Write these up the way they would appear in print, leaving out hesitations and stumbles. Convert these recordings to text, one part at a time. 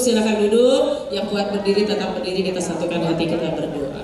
silakan duduk. Yang kuat berdiri tetap berdiri, kita satukan hati kita berdoa.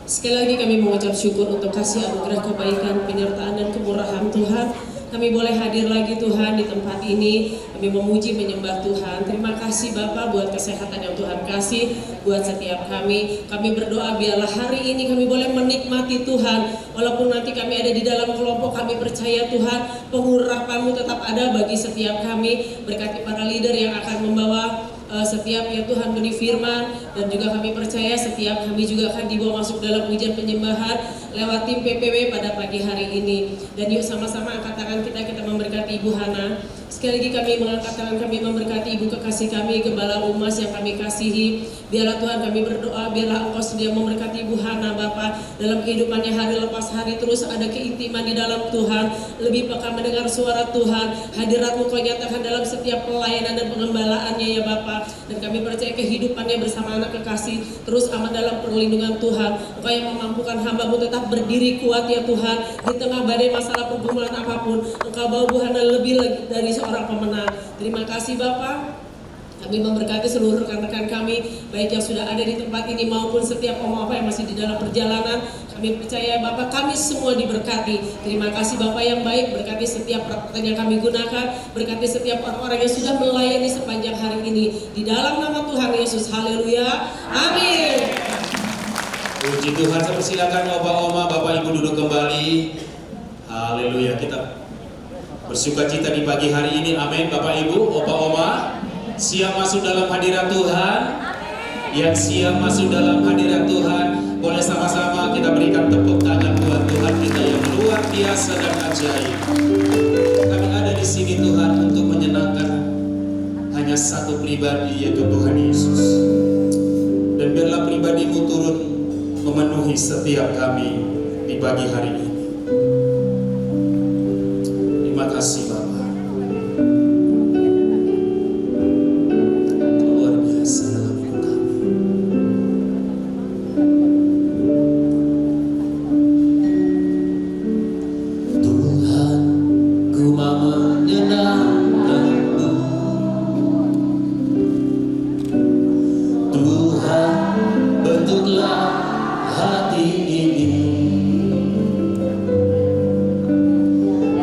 Sekali lagi kami mengucap syukur untuk kasih anugerah kebaikan, penyertaan dan kemurahan Tuhan. Kami boleh hadir lagi Tuhan di tempat ini. Kami memuji menyembah Tuhan. Terima kasih Bapa buat kesehatan yang Tuhan kasih buat setiap kami. Kami berdoa biarlah hari ini kami boleh menikmati Tuhan. Walaupun nanti kami ada di dalam kelompok, kami percaya Tuhan pengurapan-Mu tetap ada bagi setiap kami. Berkati para leader yang akan membawa setiap ya Tuhan benih firman, dan juga kami percaya setiap kami juga akan dibawa masuk dalam pujian penyembahan lewat tim PPW pada pagi hari ini. Dan yuk sama-sama angkat tangan kita memberkati Ibu Hana. Sekali lagi kami mengangkat tangan kami memberkati Ibu kekasih kami, Gembala Umas yang kami kasihi. Biarlah Tuhan kami berdoa, biarlah Engkau sedia memberkati Ibu Hana Bapa dalam kehidupannya hari lepas hari, terus ada keintiman di dalam Tuhan, lebih peka mendengar suara Tuhan. Hadirat-Mu Kau nyatakan dalam setiap pelayanan dan pengembalaannya ya Bapa. Dan kami percaya kehidupannya bersama anak kekasih terus aman dalam perlindungan Tuhan. Engkau yang memampukan hamba-Mu tetap berdiri kuat ya Tuhan di tengah badai masalah pergumulan apapun. Engkau bawa Bu Hana lebih dari seorang pemenang. Terima kasih Bapak. Kami memberkati seluruh rekan-rekan kami, baik yang sudah ada di tempat ini maupun setiap oma-opa yang masih di dalam perjalanan. Kami percaya Bapak, kami semua diberkati. Terima kasih Bapak yang baik, berkati setiap peralatan yang kami gunakan, berkati setiap orang-orang yang sudah melayani sepanjang hari ini. Di dalam nama Tuhan Yesus, haleluya, amin. Puji Tuhan, saya persilakan Oma, Bapak Ibu duduk kembali. Haleluya, kita bersukacita di pagi hari ini, amin. Bapak Ibu, Opa Oma, siap masuk dalam hadirat Tuhan. Yang siap masuk dalam hadirat Tuhan, boleh sama-sama kita berikan tepuk tangan buat Tuhan kita yang luar biasa dan ajaib. Kami ada di sini Tuhan untuk menyenangkan hanya satu pribadi, yaitu Tuhan Yesus. Dan biarlah pribadi-Mu turun memenuhi setiap kami di pagi hari ini. Terima kasih Bapak.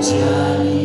Jadi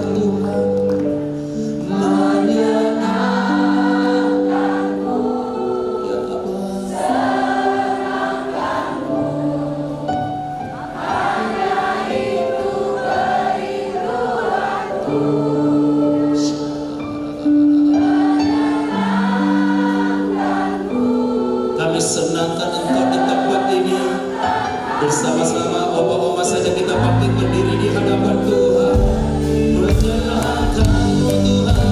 Tuhan menyenangkanmu, ya Bapa. Kami senangkan Engkau di tempat ini. Bersama-sama Opa-Oma saja kita bangkit berdiri di hadapan Tuhan. Menyenangkan-Mu Tuhan.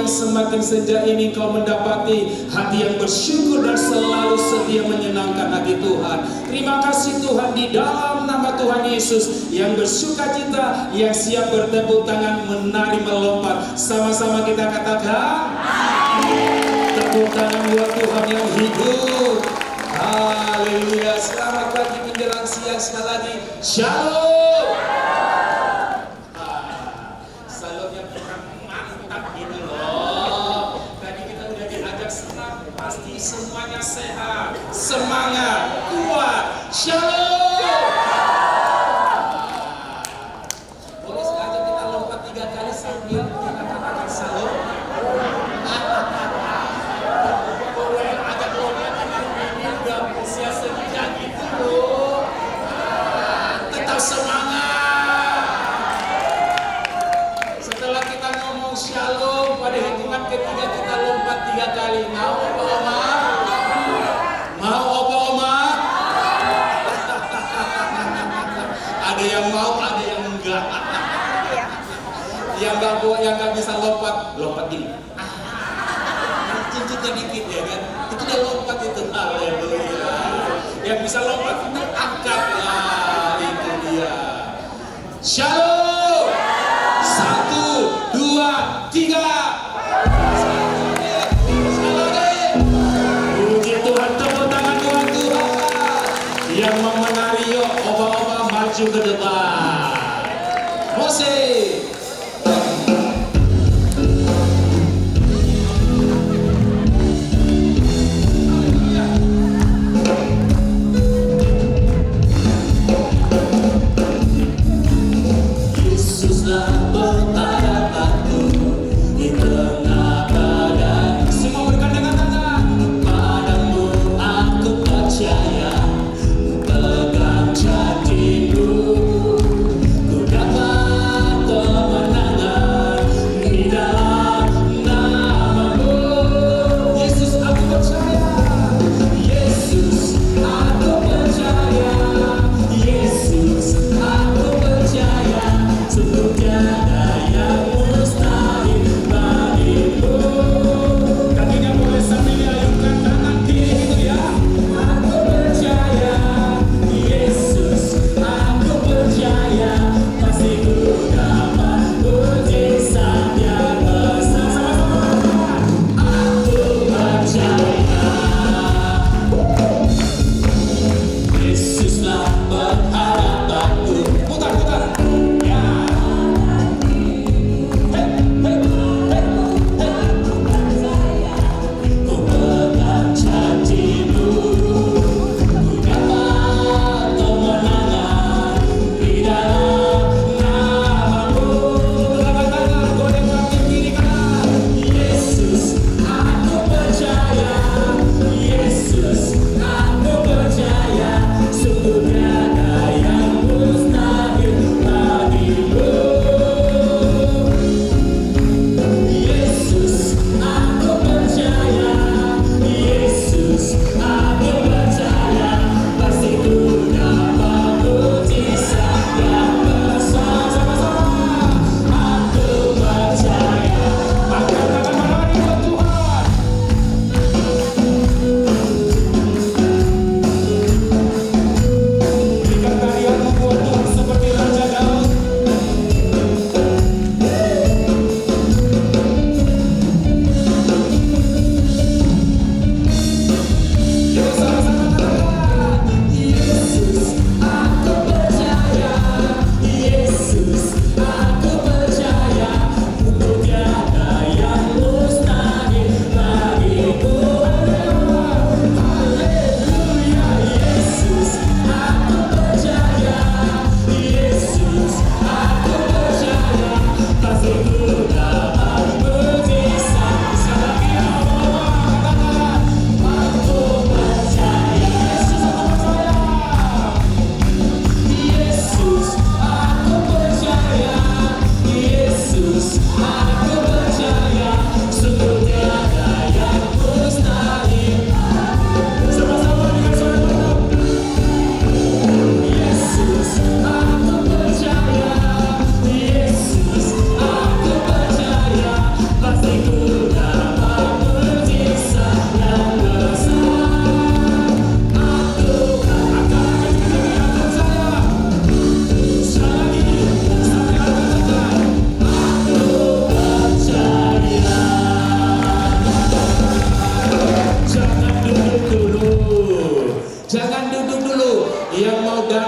Semakin sejak ini Kau mendapati hati yang bersyukur dan selalu setia menyenangkan hati Tuhan. Terima kasih Tuhan di dalam nama Tuhan Yesus yang bersukacita, yang siap bertepuk tangan, menari, melompat. Sama-sama kita katakan tepuk tangan buat Tuhan yang hidup. Haleluya. Selamat pagi menjelang siang sekali lagi. Shalom. Salamnya mantap gitu loh. Tadi kita udah diajak senang, pasti semuanya sehat, semangat, kuat. Shalom. Boleh sekali kita lompat 3 kali sambil kita katakan shalom. Boleh ajak lompat ini udah usia senja gitu loh. Tetap semangat. Setelah kita ngomong shalom, pada hitungan ketiga kita lompat 3 kali. Mau Opa-Oma? Mau Opa-Oma? Ada yang mau, ada yang enggak. Yang nggak bisa lompat gini. Cincitnya dikit ya kan? Itu dia lompat itu. Haleluya. Yang bisa lompat terangkat lah, itu dia. Shalom. 1, 2, 3. Puji Tuhan, tepuk tangan buat Tuhan yang memenari. Yuk Opa-Oma maju ke depan. Musik. Yesuslah pengharapanku di tengah badai. Semua bergandengan tangan. Padamu aku percaya, pegang janji-Mu, ku dapat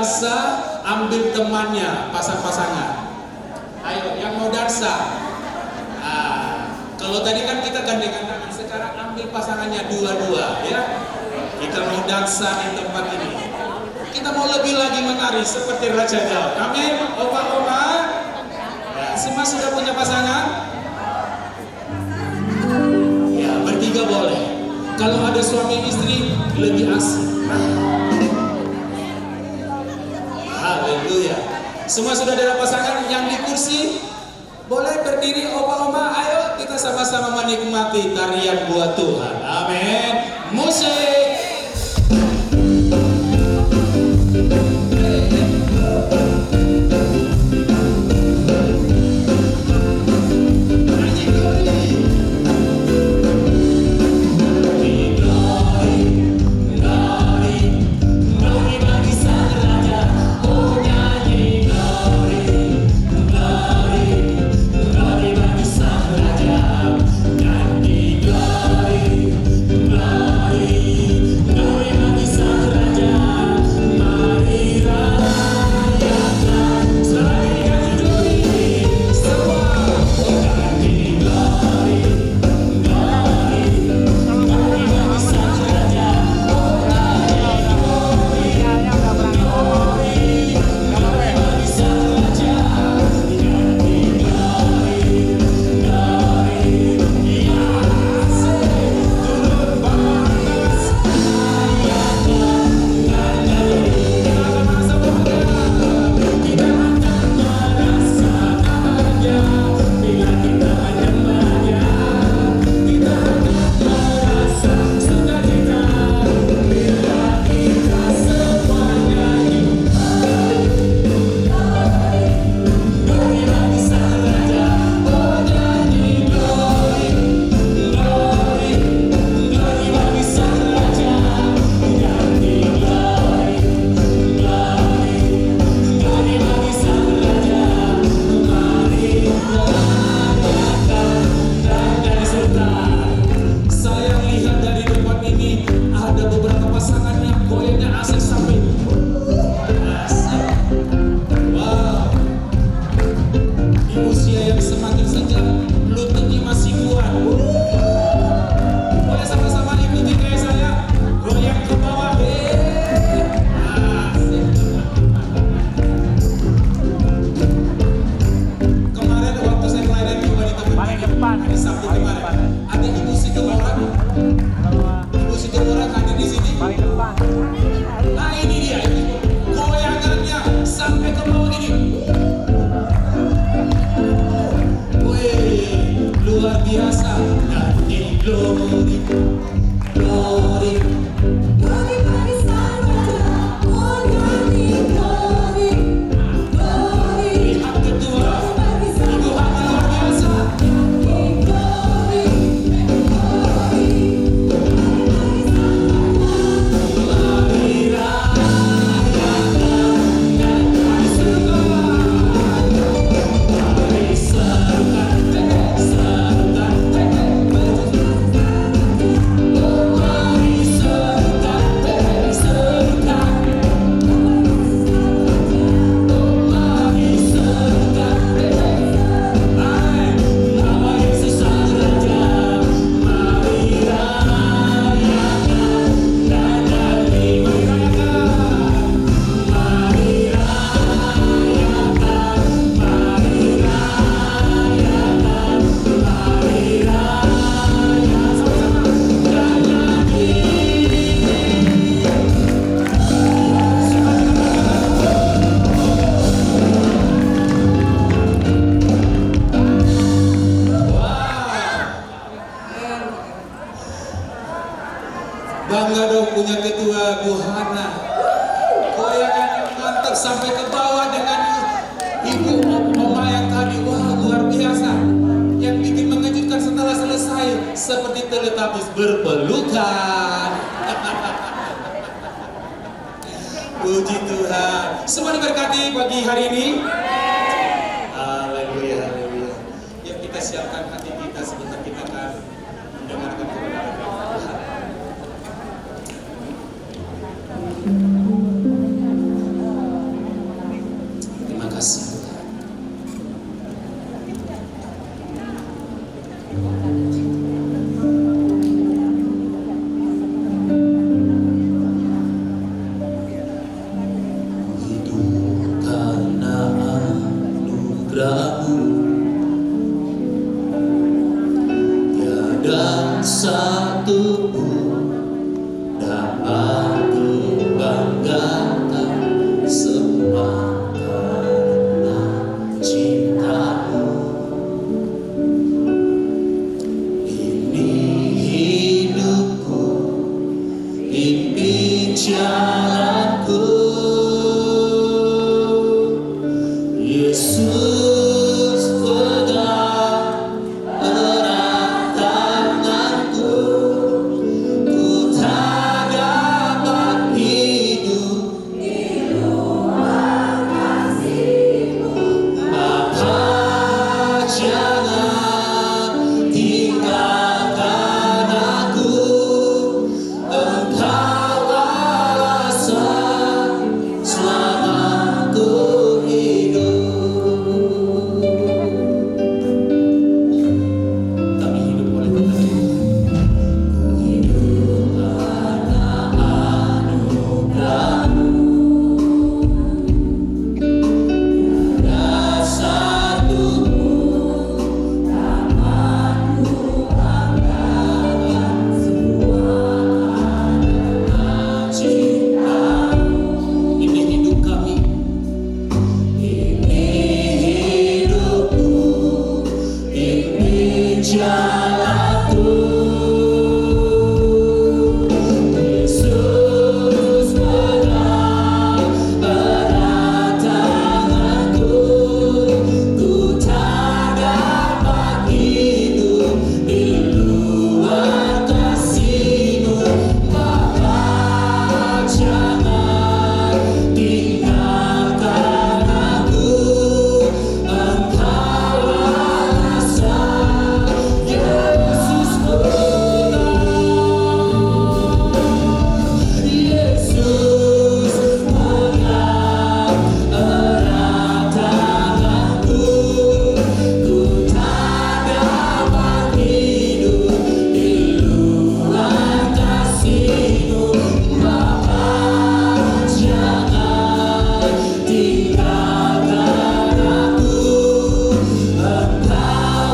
dansa, ambil temannya, pasang-pasangan. Ayo, yang mau dansa. Kalau tadi kan kita gandengan tangan, sekarang ambil pasangannya dua-dua, ya. Kita mau dansa di tempat ini. Kita mau lebih lagi menari seperti Raja Daud. Amin. Oma-oma. Ya, semua sudah punya pasangan? Ya, bertiga boleh. Kalau ada suami istri lebih asik. Haleluya. Semua sudah ada pasangan yang di kursi? Boleh berdiri oma-oma, ayo kita sama-sama menikmati tarian buat Tuhan. Amin. Musik. Bangga dong punya ketua Bu Hana. Goyangan mantap sampai ke bawah dengan ibu oma yang tadi. Wah, luar biasa. Yang bikin mengejutkan setelah selesai seperti Teletubbies berpelukan. Puji Tuhan. Semua diberkati pagi hari ini. Haleluya, haleluya. Yuk kita siapkan hati kita, sebentar kita akan mendengarkan kebenaran Tuhan. kasih Tuhan. Hidup karena anugerah-Mu, tiada satu pun dapat dibanggakan, semua karena cinta-Mu. Ini hidupku, ini jalanku, Yesus pegang erat tanganku, ku tak dapat hidup di luar kasih-Mu. Bapa, jangan tinggalkan aku, Engkau alasan selama ku hidup. Kami hidup oleh berkat Tuhan. Ku hidup karena anugerah-Mu, tiada satu pun dapat ku banggakan, semua karena cinta-Mu. Ini hidup kami, ini hidupku, ini jalanku, Yesus pegang erat tanganku, ku tak dapat hidup di luar kasih-Mu. Bapa, jangan tinggalkan aku, Engkau alasan, Yesus pegang, Yesus pegang erat tanganku, ku tak dapat hidup di luar kasih-Mu. Bapa, jangan tinggalkan aku, Engkau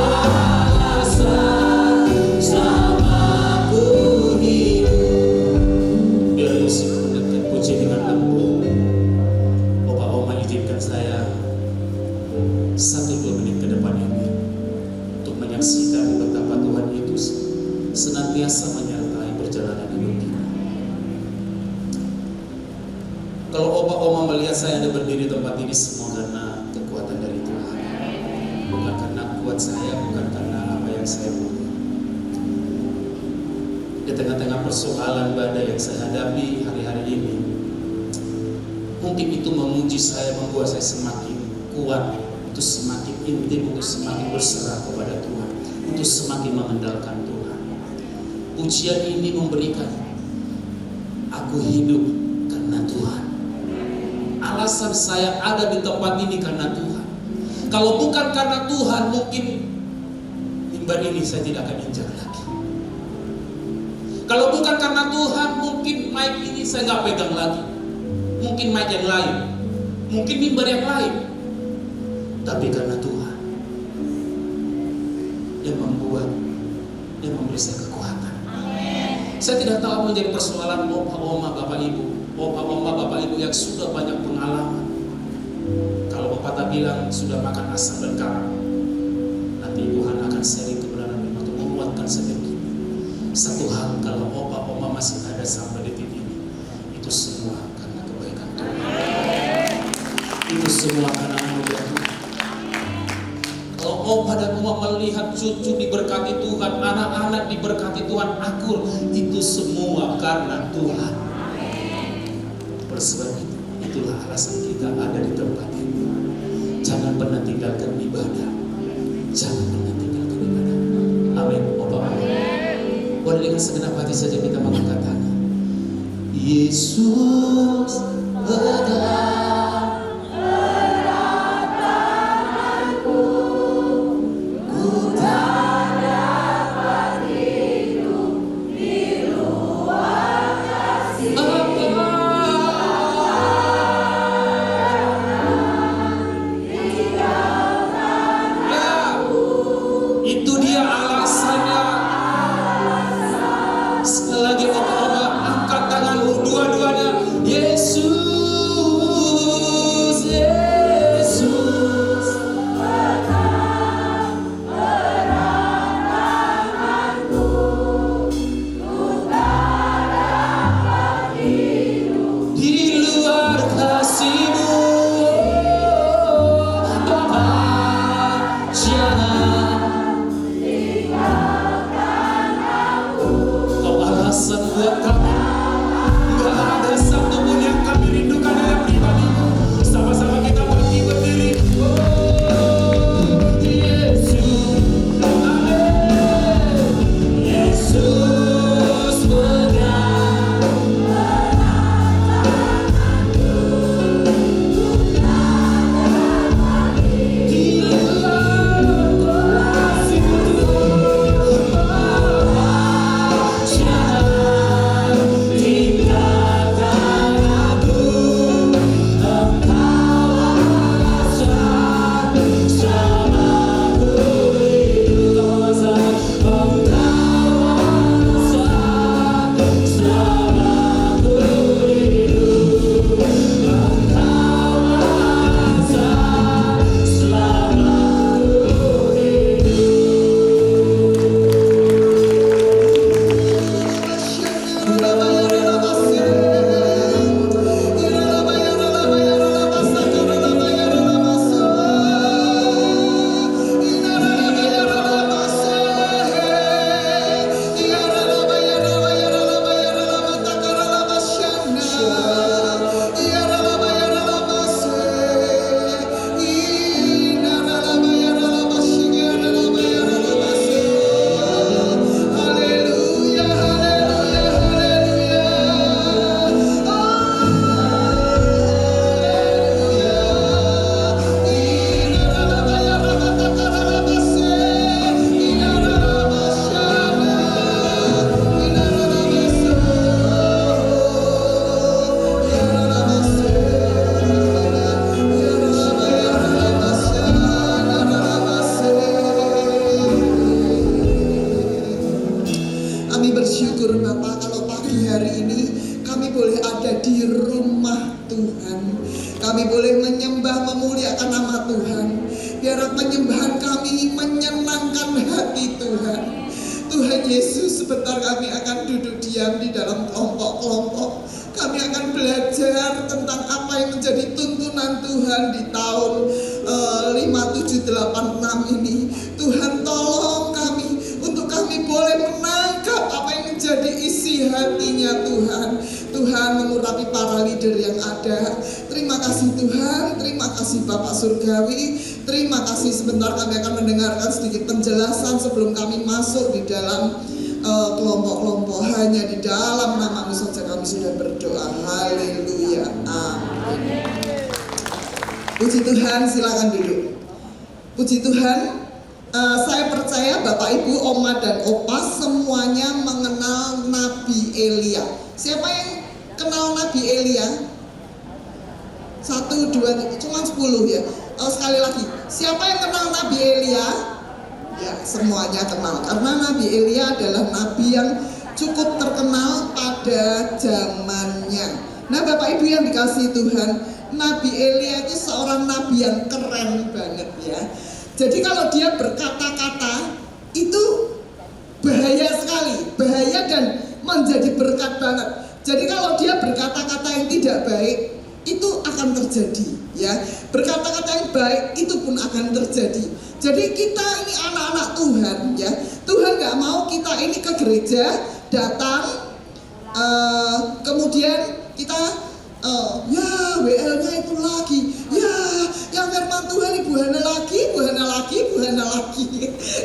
alasan selama ku hidup. Biar musik mendengarkan puji dengan lembut. Opa Oma izinkan saya 1-2 menit ke depan ini untuk menyaksikan betapa Tuhan itu senantiasa menyertai perjalanan hidup kita. Kalau Opa Oma melihat saya ada berdiri di tempat ini, semua karena kekuatan dari Tuhan. Bukan karena kuat saya, bukan karena apa yang saya punya. Di tengah-tengah persoalan badai yang saya hadapi hari-hari ini, mungkin itu memuji saya, membuat saya semakin kuat, untuk semakin intim, untuk semakin berserah kepada Tuhan, untuk semakin mengandalkan Tuhan. Pujian ini memberikan aku hidup karena Tuhan. Alasan saya ada di tempat ini karena Tuhan. Kalau bukan karena Tuhan, mungkin mimbar ini saya tidak akan injak lagi. Kalau bukan karena Tuhan, mungkin mic ini saya nggak pegang lagi. Mungkin mic yang lain, mungkin mimbar yang lain. Tapi karena Tuhan yang membuat, yang memberi saya kekuatan. Saya tidak tahu apa menjadi persoalan Opa Oma Bapak Ibu, Opa Oma Bapak Ibu yang sudah banyak pengalaman. Kalau Bapak tak bilang sudah makan asam dan garam, nanti Tuhan akan sharing kebenaran untuk menguatkan setiap kita. Satu hal, kalau Opa Oma masih ada sampai detik ini, itu semua karena kebaikan Tuhan. Itu semua karena anugerah Tuhan. Kalau Opa dan Oma melihat cucu diberkati Tuhan, anak-anak diberkati Tuhan, akur, itu semua karena Tuhan. Oleh sebab itu, itulah alasan kita ada di tempat ini. Jangan pernah tinggalkan ibadah. Jangan pernah tinggalkan ibadah. Amin. Opa. Boleh dengan segenap hati saja kita mengangkat tangan. Yesus pegang erat boleh menyembah, memuliakan nama Tuhan. Biar penyembahan kami menyenangkan hati Tuhan. Tuhan Yesus, sebentar kami akan duduk diam di dalam kelompok-kelompok. Kami akan belajar tentang apa yang menjadi tuntunan Tuhan di tahun 5786 ini. Tuhan tolong kami untuk kami boleh menangkap apa yang menjadi isi hatinya Tuhan. Tuhan mengurapi para leader yang ada. Terima kasih Tuhan, terima kasih Bapak Surgawi. Terima kasih, sebentar kami akan mendengarkan sedikit penjelasan sebelum kami masuk di dalam kelompok-kelompok. Hanya di dalam nama-Mu saja kami sudah berdoa. Haleluya, amin. Puji Tuhan, silakan duduk. Puji Tuhan. Saya percaya Bapak Ibu, Oma dan Opa semuanya mengenal Nabi Elia. Siapa yang kenal Nabi Elia? 1, 2, cuma 10 ya. Sekali lagi, siapa yang kenal Nabi Elia? Ya, semuanya kenal. Karena Nabi Elia adalah nabi yang cukup terkenal pada zamannya. Nah, Bapak Ibu yang dikasihi Tuhan, Nabi Elia itu seorang nabi yang keren banget ya. Jadi kalau dia berkata-kata itu bahaya sekali, bahaya dan menjadi berkat banget. Jadi kalau dia berkata-kata yang tidak baik, itu akan terjadi ya. Berkata-kata yang baik itu pun akan terjadi. Jadi kita ini anak-anak Tuhan ya. Tuhan gak mau kita ini ke gereja datang, kemudian kita ya WL-nya itu lagi, ya yang firman Tuhan ini buhana lagi.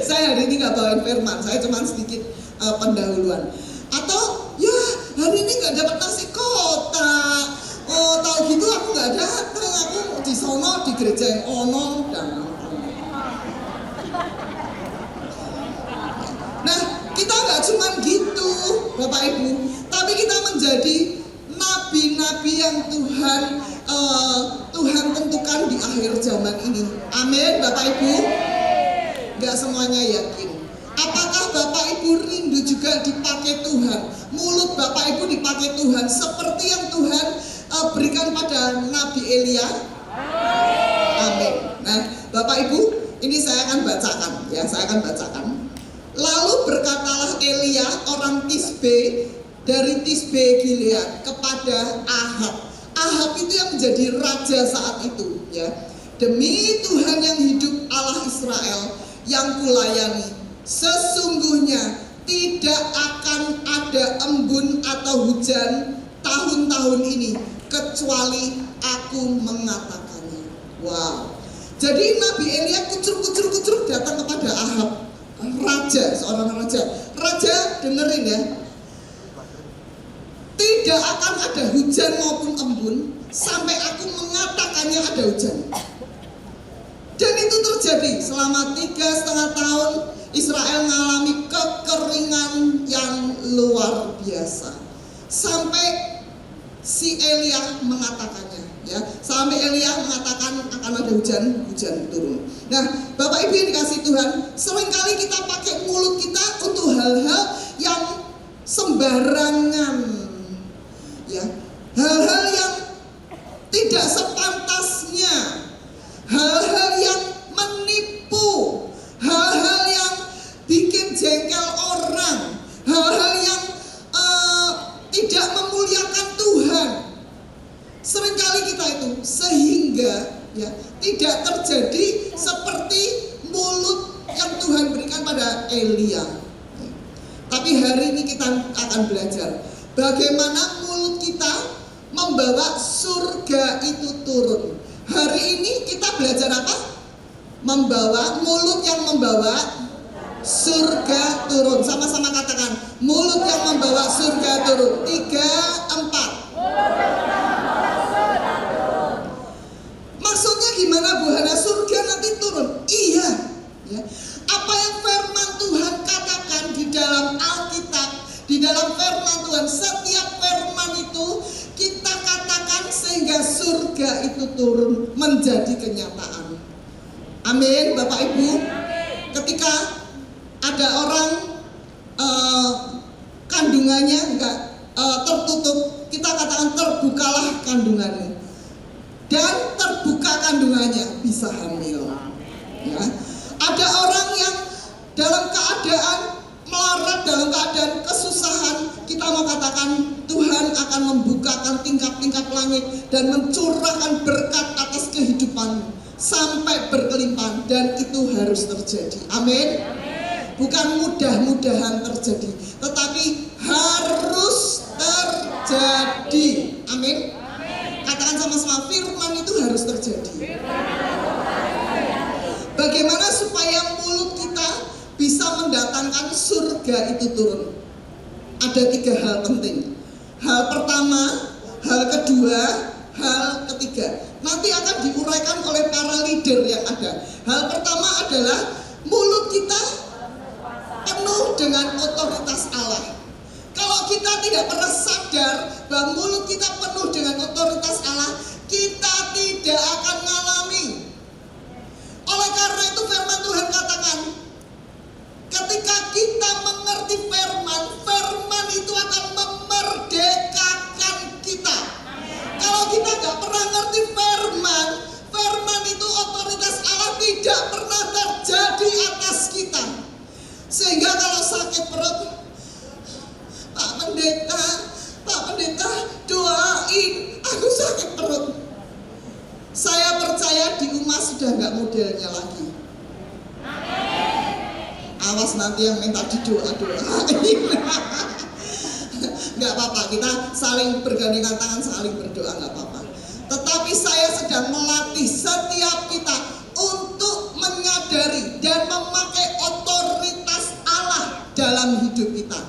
Saya hari ini nggak bawain firman, saya cuma sedikit pendahuluan. Atau ya hari ini nggak dapat nasi kotak, tahu gitu aku nggak datang, aku di sono di gereja yang ono dan nah kita nggak cuma gitu Bapak Ibu, tapi kita menjadi nabi-nabi yang Tuhan tentukan di akhir zaman ini. Amin Bapak Ibu. Gak semuanya yakin. Apakah Bapak Ibu rindu juga dipakai Tuhan? Mulut Bapak Ibu dipakai Tuhan seperti yang Tuhan berikan pada Nabi Elia? Amin. Nah Bapak Ibu, ini saya akan bacakan ya, Lalu berkatalah Elia orang Tisbe dari Tisbe Gilead kepada Ahab. Ahab itu yang menjadi raja saat itu ya. Demi Tuhan yang hidup, Allah Israel yang kulayani, sesungguhnya tidak akan ada embun atau hujan tahun-tahun ini kecuali aku mengatakannya. Wow. Jadi Nabi Elia kucur datang kepada Ahab, seorang raja. Raja dengerin ya. Tidak akan ada hujan maupun embun sampai aku mengatakannya ada hujan. Dan itu terjadi selama 3,5 tahun. Israel mengalami kekeringan yang luar biasa sampai si Elia mengatakannya ya. Sampai Elia mengatakan akan ada hujan turun. Nah Bapak Ibu yang dikasih Tuhan, seringkali kita pakai mulut kita untuk hal-hal yang sembarangan ya, hal-hal yang tidak sepantasnya, hal-hal yang menipu, hal-hal yang bikin jengkel orang, hal-hal yang tidak memuliakan Tuhan. Seringkali kita itu sehingga ya tidak terjadi seperti mulut yang Tuhan berikan pada Elia. Tapi hari ini kita akan belajar bagaimana mulut kita membawa surga itu turun. Hari ini kita belajar apa? Mulut yang membawa surga turun. Sama-sama katakan, mulut yang membawa surga turun. 3, 4. Maksudnya gimana buhana surga nanti turun? Iya ya. Apa yang firman Tuhan katakan di dalam Alkitab, di dalam firman Tuhan, setiap firman itu kita katakan sehingga surga itu turun menjadi kenyataan. Amin Bapak Ibu. Ketika ada orang kandungannya enggak tertutup, kita katakan terbukalah kandunganmu. dan terbuka kandungannya bisa hamil. Ya. Ada orang yang dalam keadaan melarat, dalam keadaan kesusahan, kita mau katakan Tuhan akan membukakan tingkap-tingkap langit dan mencurahkan berkat atas kehidupanmu sampai berkelimpahan, dan itu harus terjadi. Amin. Bukan mudah-mudahan terjadi, tetapi harus terjadi. Amin. Katakan sama-sama, firman itu harus terjadi. Bagaimana supaya mulut kita bisa mendatangkan surga itu turun? Ada 3 hal penting. Hal pertama, hal kedua, hal ketiga. Nanti akan diuraikan oleh para leader yang ada. Hal pertama adalah mulut kita penuh dengan otoritas Allah. Kalau kita tidak pernah sadar bahwa mulut kita penuh dengan otoritas Allah, kita tidak akan mengalami. Oleh karena itu firman Tuhan katakan, ketika kita mengerti firman, firman itu akan memerdekakan kita. Kalau kita nggak pernah ngerti firman, firman itu otoritas Allah tidak pernah terjadi atas kita. Sehingga kalau sakit perut, Pak Pendeta doain, aku sakit perut. Saya percaya di rumah sudah nggak modelnya lagi. Awas nanti yang minta didoa-doain. Nggak apa-apa, kita saling bergandengan tangan, saling berdoa, nggak apa-apa. Tetapi saya sedang melatih setiap kita untuk menyadari dan memakai otoritas Allah dalam hidup kita.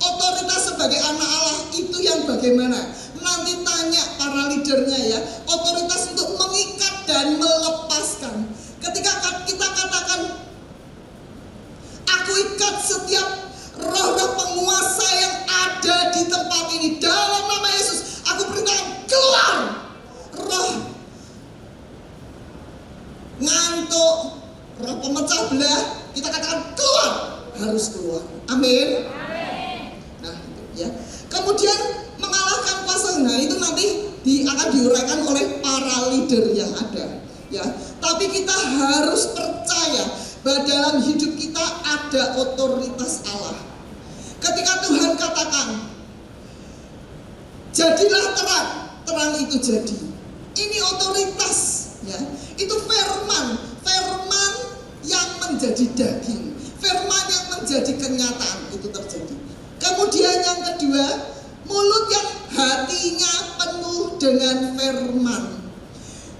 Otoritas sebagai anak Allah itu yang bagaimana? Nanti tanya para leadernya ya. Otoritas untuk mengikat dan melepaskan. Ketika kita katakan, aku ikat setiap roh-roh penguasa yang ada di tempat ini dalam nama Yesus. Aku perintahkan keluar. Roh ngantuk, roh pemecah belah, kita katakan keluar, harus keluar. Amin. Nah, itu ya. Kemudian mengalahkan kuasa, nah itu nanti akan diuraikan oleh para leader yang ada. Ya, tapi kita harus percaya bahwa dalam hidup kita ada otoritas Allah. Ketika Tuhan katakan, jadilah terang, terang itu jadi. Ini otoritas, ya. Itu firman yang menjadi daging, firman yang menjadi kenyataan, itu terjadi. Kemudian yang kedua, mulut yang hatinya penuh dengan firman.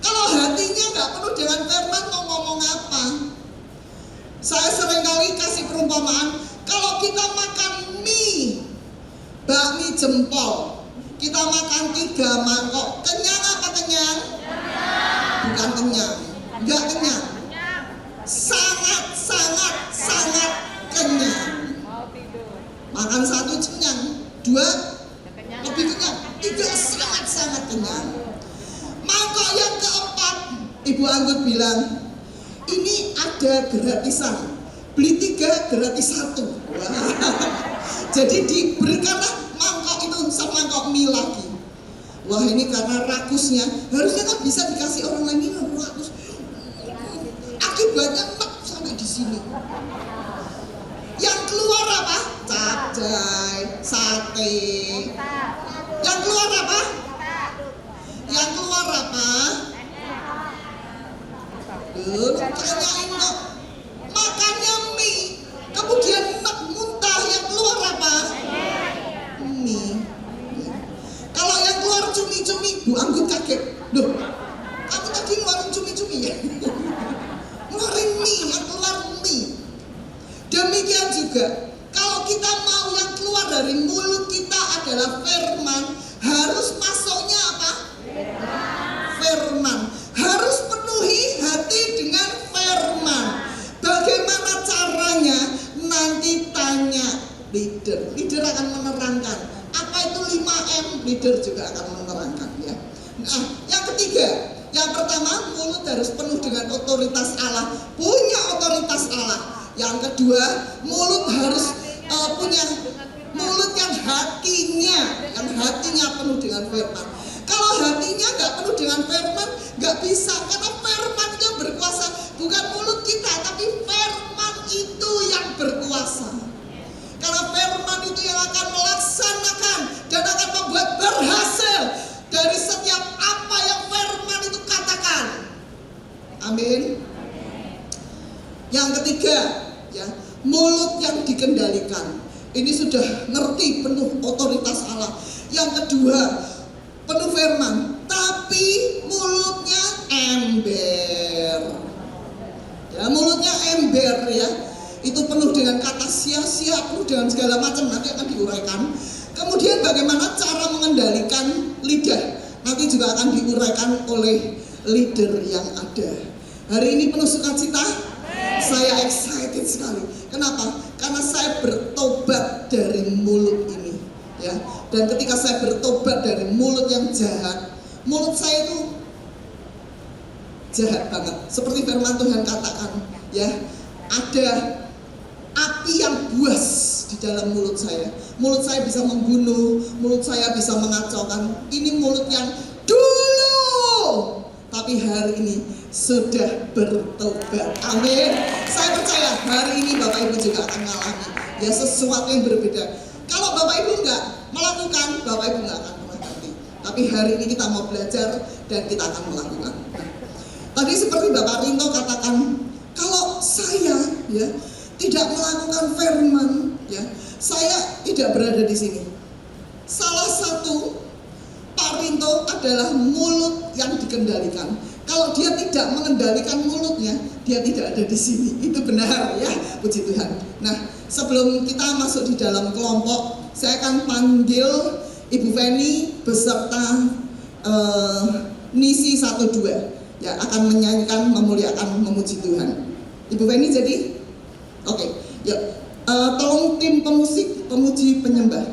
Kalau hatinya nggak penuh dengan firman, mau ngomong apa? Saya seringkali kasih perumpamaan, kalau kita makan mie, bakmi jempol, kita makan 3 mangkok, kenyang apa kenyang? Bukan kenyang, nggak kenyang. Sangat kenyang. Makan 1 kenyang, 2 lebih kenyang, 3 sangat kenyang. Mangkok yang keempat, Ibu Anggut bilang, ini ada gratisan, beli 3 gratis 1. Wah. Jadi diberikanlah mangkok itu semangkok mie lagi. Wah, ini karena rakusnya, harusnya kan bisa dikasih orang lain, ini rakus. Akibatnya enak sampai di sini. Yang keluar apa? Capcay, sate. Yang keluar apa? Yang keluar apa? Tanyain dong. Makannya mie, kemudian muntah, yang keluar apa? Mie. Kalau yang keluar cumi-cumi, Bu Anggut kaget. Loh, aku tadi ngeluarin cumi-cumi ya? Ngeluarin mie, yang keluar mie. Demikian juga, kalau kita mau yang keluar dari mulut kita adalah firman, harus masuknya apa? Firman. Harus penuhi hati dengan firman. Bagaimana caranya? Nanti tanya leader. Leader akan menerangkan. Apa itu 5M? Leader juga akan menerangkan ya. Nah, yang ketiga, yang pertama, mulut harus penuh dengan otoritas Allah. Punya otoritas Allah. Yang kedua, mulut harus punya mulut yang hatinya penuh dengan firman. Kalau hatinya mulutnya nggak penuh dengan firman, nggak bisa. Karena firman itu berkuasa, bukan mulut kita, tapi firman itu yang berkuasa. Karena firman itu yang akan melaksanakan dan akan membuat berhasil dari setiap apa yang firman itu katakan. Amin. Yang ketiga, ya, mulut yang dikendalikan. Ini sudah ngerti penuh otoritas Allah. Yang kedua, penuh firman, tapi mulutnya ember. Ya, mulutnya ember ya. Itu penuh dengan kata sia-sia, penuh dengan segala macam, nanti akan diuraikan. Kemudian bagaimana cara mengendalikan lidah, nanti juga akan diuraikan oleh leader yang ada. Hari ini penuh sukacita, saya excited sekali. Kenapa? Karena saya bertobat dari mulut ini, ya. Dan ketika saya bertobat dari mulut yang jahat, mulut saya itu jahat banget. Seperti firman Tuhan katakan, ya, ada api yang buas di dalam mulut saya. Mulut saya bisa membunuh, mulut saya bisa mengacaukan. Ini mulut yang dulu, tapi hari ini sudah bertobat. Amin. Saya percaya hari ini Bapak Ibu juga akan mengalami ya sesuatu yang berbeda. Kalau Bapak Ibu enggak melakukan, Bapak Ibu enggak akan pernah ngerti. Tapi hari ini kita mau belajar dan kita akan melakukan. Tadi seperti Bapak Rinto katakan, kalau saya ya tidak melakukan firman, ya, saya tidak berada di sini. Salah satu Pak Rinto adalah mulut yang dikendalikan. Kalau dia tidak mengendalikan mulutnya, dia tidak ada di sini. Itu benar ya, puji Tuhan. Nah, sebelum kita masuk di dalam kelompok, saya akan panggil Ibu Feni beserta Nisi 1-2 ya, akan menyanyikan, memuliakan, memuji Tuhan. Ibu Feni jadi? Oke, yuk. Tolong tim pemusik, pemuji, penyembah.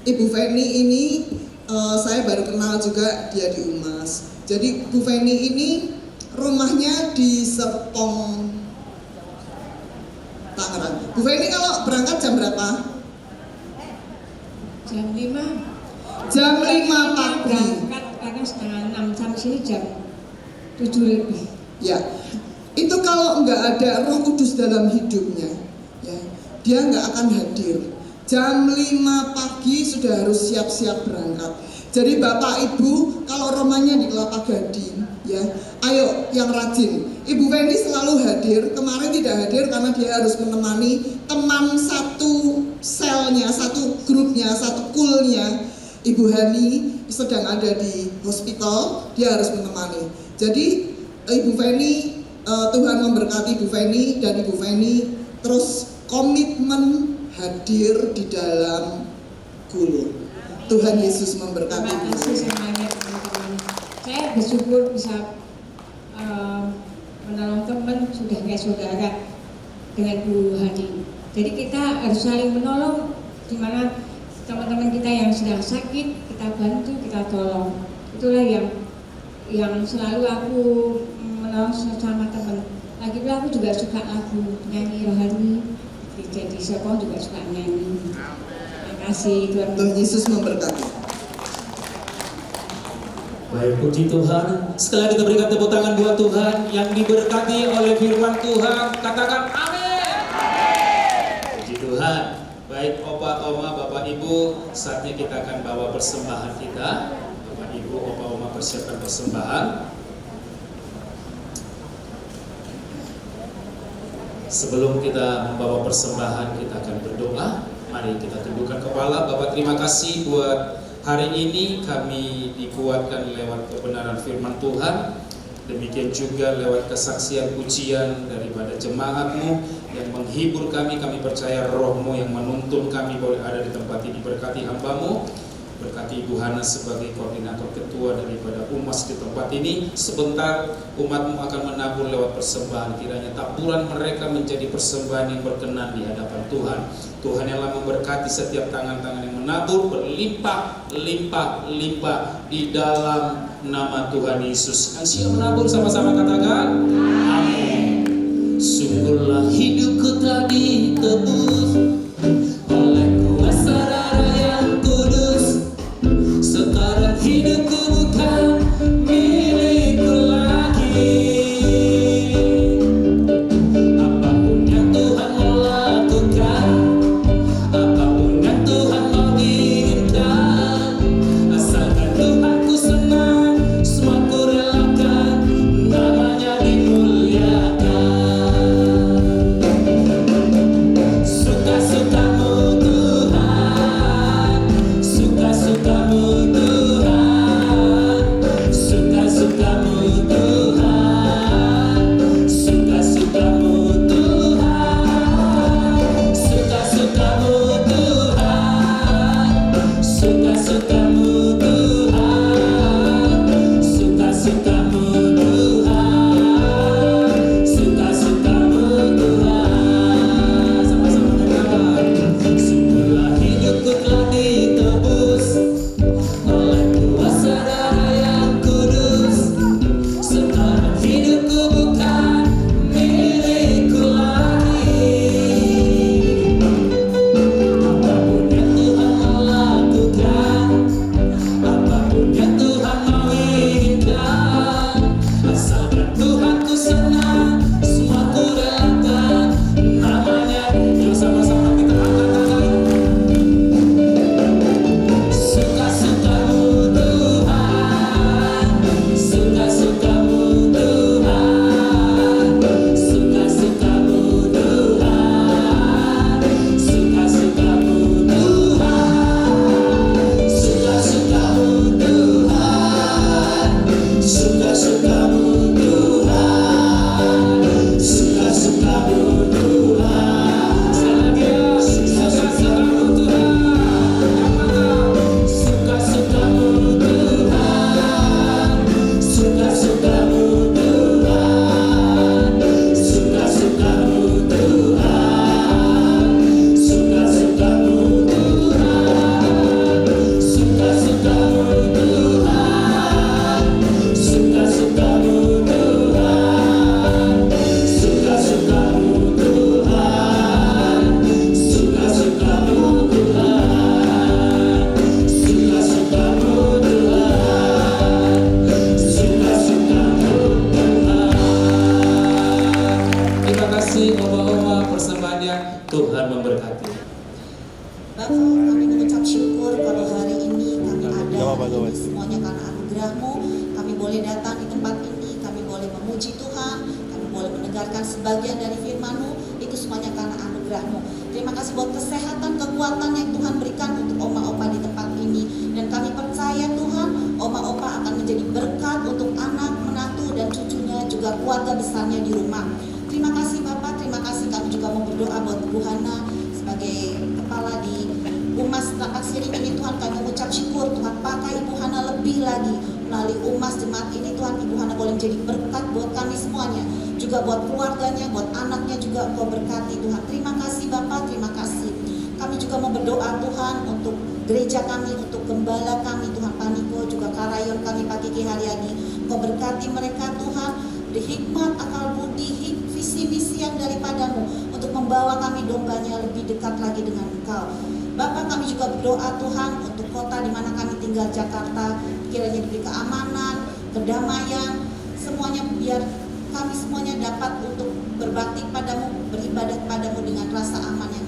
Ibu Feni ini saya baru kenal juga, dia di Umas. Jadi Bu Feni ini rumahnya di Serpong, Tangerang. Bu Feni kalau berangkat jam berapa? Jam 5. Jam 5 pagi. Berangkat karena setengah 6 sampai sini jam 7 lebih. Ya, itu kalau nggak ada Roh Kudus dalam hidupnya, ya, dia nggak akan hadir. Jam 5 pagi sudah harus siap-siap berangkat. Jadi Bapak Ibu, kalau romanya di Kelapa Gading, ya, ayo yang rajin. Ibu Wendy selalu hadir. Kemarin tidak hadir karena dia harus menemani teman satu selnya, satu grupnya, satu kulnya. Ibu Hani sedang ada di hospital, dia harus menemani. Jadi Ibu Feni, Tuhan memberkati Ibu Feni, dan Ibu Feni terus komitmen hadir di dalam gulu. Tuhan Yesus memberkati. Terima kasih semuanya teman-teman. Saya bersyukur bisa menolong teman, sudah kayak saudara dengan Bu Hani. Jadi kita harus saling menolong, di mana teman-teman kita yang sedang sakit, kita bantu, kita tolong. Itulah yang selalu aku menolong sesama teman. Lagi pula aku juga suka lagu nyanyi rohani. Jadi Serpong juga suka nyanyi. Terima kasih Tuhan. Tuhan Yesus memberkati. Baik, puji Tuhan. Setelah kita berikan tepuk tangan buat Tuhan yang diberkati oleh firman Tuhan, katakan amin. Puji Tuhan. Baik, Opa, Oma, Bapak, Ibu, saatnya kita akan bawa persembahan kita. Bapak, Ibu, Opa, Oma persiapkan persembahan. Sebelum kita membawa persembahan, kita akan berdoa. Mari kita tundukkan kepala. Bapak, terima kasih buat hari ini kami dikuatkan lewat kebenaran firman Tuhan. Demikian juga lewat kesaksian pujian daripada jemaat-Mu yang menghibur kami. Kami percaya Roh-Mu yang menuntun kami boleh ada di tempat ini. Berkati hamba-Mu, berkati Ibu Hana sebagai koordinator ketua daripada UMAS di tempat ini. Sebentar umat-Mu akan menabur lewat persembahan. Kiranya taburan mereka menjadi persembahan yang berkenan di hadapan Tuhan. Tuhan yang memberkati setiap tangan-tangan yang menabur berlimpah, limpah, limpah di dalam nama Tuhan Yesus. Yang siap menabur sama-sama katakan amin. Sungguhlah hidupku tak ditebus oleh kuasa darah yang kudus. Sekarang hidupku bukan milikku lagi. Apapun yang Tuhan mau lakukan, apapun yang Tuhan mau inginkan, asalkan Tuhanku senang, semua ku relakan, namanya dimuliakan. Tuhan memberkati. Bapak, kami mengucap syukur kalau hari ini kami ada ini semuanya karena anugerah-Mu. Kami boleh datang di tempat ini, kami boleh memuji Tuhan, kami boleh mendengarkan sebagian dari firman-Mu, itu semuanya karena anugerah-Mu. Terima kasih buat kesehatan, kekuatan yang Tuhan berikan untuk oma-opa di tempat ini. Dan kami percaya Tuhan, oma-opa akan menjadi berkat untuk anak, menantu, dan cucunya, juga keluarga besarnya di rumah. Terima kasih Bapak, terima kasih. Kami juga mau berdoa buat Bu Hana sebagai kepala di Umas Tapak Siring ini. Tuhan, kami mengucap syukur Tuhan, pakai Ibu Hana lebih lagi melalui Umas jemaat ini. Tuhan, Ibu Hana boleh menjadi berkat buat kami semuanya, juga buat keluarganya, buat anaknya juga Engkau berkati Tuhan. Terima kasih Bapak, terima kasih. Kami juga mau berdoa Tuhan untuk gereja kami, untuk gembala kami Tuhan, Paniko, juga Karayon kami Pak Kiki Haryadi. Engkau berkati mereka Tuhan, beri hikmat, akal budi, visi misi yang daripadamu untuk membawa kami dombanya lebih dekat lagi dengan Engkau. Bapak, kami juga berdoa Tuhan untuk kota di mana kami tinggal, Jakarta, kiranya diberi keamanan, kedamaian, semuanya biar kami semuanya dapat untuk berbakti padamu, beribadah padamu dengan rasa aman yang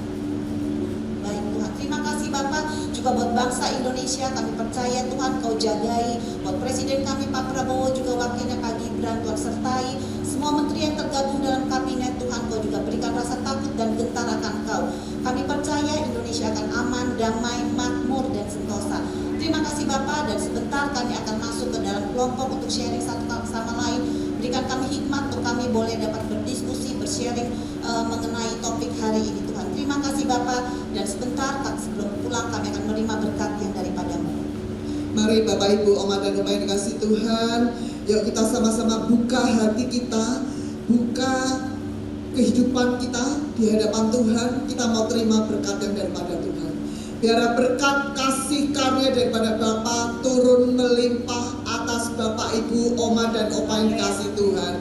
baik Tuhan. Terima kasih Bapak, juga buat bangsa Indonesia kami percaya Tuhan Kau jagai, buat Presiden kami Pak Prabowo, juga wakilnya Pak Gibran, Tuhan sertai semua menteri yang tergabung dalam kabinet. Tuhan Kau juga berikan rasa takut dan gentar akan Kau. Kami percaya Indonesia akan aman, damai, makmur, dan sentosa. Terima kasih Bapak, dan sebentar kami akan masuk ke dalam kelompok untuk sharing satu sama lain. Berikan kami hikmat untuk kami boleh dapat berdiskusi, bersharing mengenai topik hari ini Tuhan. Terima kasih Bapak, dan sebentar sebelum pulang kami akan menerima berkat yang daripadamu. Mari Bapak Ibu, Oma dan Oma yang dikasih Tuhan, yuk kita sama-sama buka hati kita, buka kehidupan kita di hadapan Tuhan. Kita mau terima berkat yang daripada Tuhan. Biar berkat kasih karunia daripada Bapa turun melimpah atas Bapak Ibu, Oma dan Opa yang dikasih Tuhan.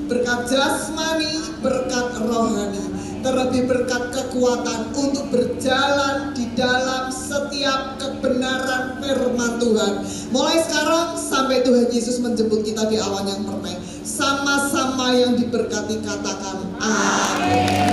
Berkat jasmani, berkat rohani, terlebih berkat kekuatan untuk berjalan di dalam setiap kebenaran firman Tuhan. Mulai sekarang sampai Tuhan Yesus menjemput kita di awan yang permai. Sama-sama yang diberkati katakan amin.